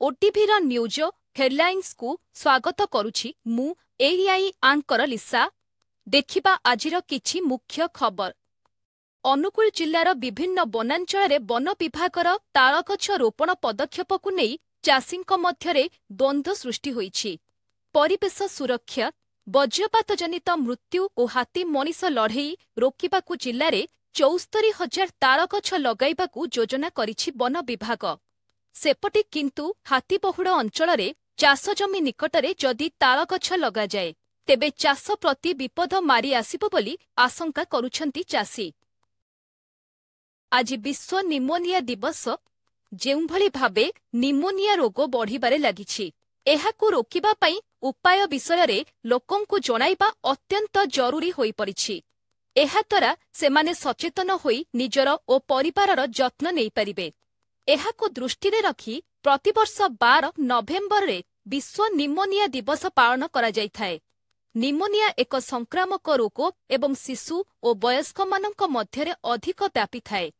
ओटीभीर news headlines को स्वागत करुछि मु एआई आंकर लिसा। देखिबा आजिर किछि मुख्य खबर। अनुगुल जिल्लार विभिन्न वनांचल वन विभागर तालगछ रोपण पदक्षेप को नहीं चाषींक मध्यरे द्वंद्व सृष्टि होइछि। परिवेश सुरक्षा, वज्रपात जनित मृत्यु और हाथी मनीष लड़ई रोकिबाकु जिल्लारे ৭৪,000 तालगछ लगाइबाकु योजना करिछि वन विभाग। सेपटे किंतु हाथीबहुल अंचल चाष जमी निकटरे जदि तालगछ लगाए तेबे चाष प्रति विपद मारी आसिब बोली आशंका करुछंती चाषी। आज विश्व निमोनिया दिवस। जेउभली भावे निमोनिया रोग बढ़िबारे लागिछि, एहाकु रोकिबा पई उपाय विषय लोकंकु जणाइबा अत्यंत जरूरी होई परिछि। एहा द्वारा सेमाने सचेतन होई निजर ओ परिवारर जत्न नेई परिबे। एहाकु दृष्टिरे रखी प्रतिवर्ष 12 नवेम्बर रे विश्व निमोनिया दिवस पालन करा जायथाय। निमोनिया एक संक्रामक रोग एवं शिशु और वयस्क मानक मध्यरे अधिक व्यापी थाए।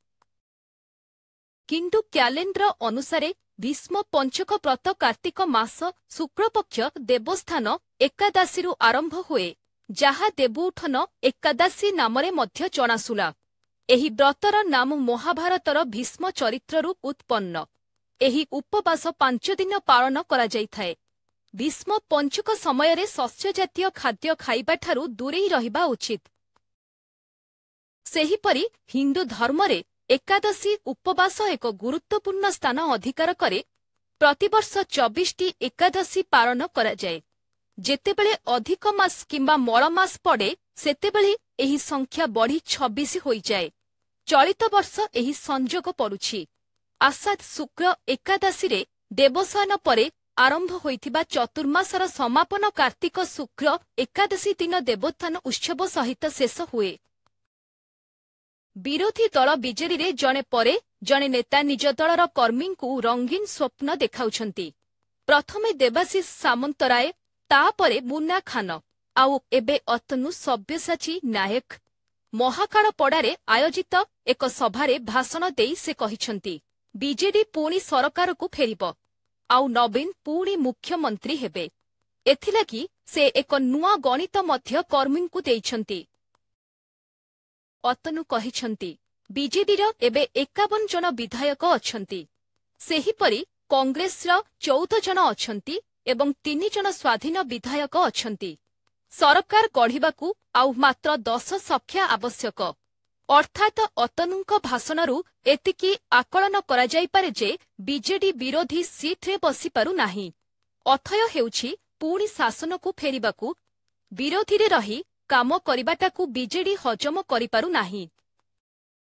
किंतु कैलेंडर अनुसारे भीष्म पंचक व्रत कार्तिक मास शुक्लपक्ष देवस्थान एकादशी आरंभ हुए, जहा देवउठन एकादशी नामरे मध्य जनाशुला। एही व्रतर नाम महाभारतर भीष्म चरित्ररू उत्पन्न। एही उपवास 5 दिन पालन करा जायथाए। भीष्म पंचक समय शस्य जातीय खाद्य खाइबाठारू दूरेई रहिबा उचित। सेहीपरि हिंदू धर्मरे एकादशी उपवास एक गुरुत्वपूर्ण स्थान अधिकार करे। प्रतिवर्ष 24टी एकादशी पालन करा जाए। जेतेबेले अधिक मास किंबा मळ मास पड़े सेतेबेले एही संख्या बढ़ी 26 होई जाए। चलित वर्ष एही संजोग पड़ुछि। आषाढ़ शुक्ल एकादशी रे देवसायन परे आरंभ होइथिबा चतुर्मासर समापन कार्तिक शुक्ल एकादशी दिन देवोत्थान उत्सव सहित शेष हुए। विरोधी दल बीजेडी रे जणे परे जणे नेता निज दलर कर्मी को रंगीन स्वप्न देखाउछंती। प्रथमे देवाशीष सामंतराय, तापरे मुन्ना खान, आउ एबे अतनु सब्यसाची नायक। महाकाळपड़ारे आयोजित एक सभारे भाषण देई से कहिछंती बीजेडी पुणी सरकार को फेरिब, आउ नवीन पुणी मुख्यमंत्री हेबे। एथिलागि से एक नुआ गणित मध्य कर्मी को देइछंती। अतनु कहिछंती बीजेडीर एबे 51 जन विधायक अछंती। सेहीपरि कांग्रेसर 14 जन अछंती एवं 3 जन स्वाधीन विधायक अछंती। सरकार गढ़िबाकू आउ मात्र 10 संख्या आवश्यक। अर्थात अतनुंक भाषणरू एतिकी आकलन करा जाई पारे जे बीजेडी विरोधी सीट्रे बसी पारु नाही। अथय हेउछि पुणी शासनकू फेरिबाकू। विरोधीरे रही काम करिबाटाकू बीजेडी हजम करिपारु नाही।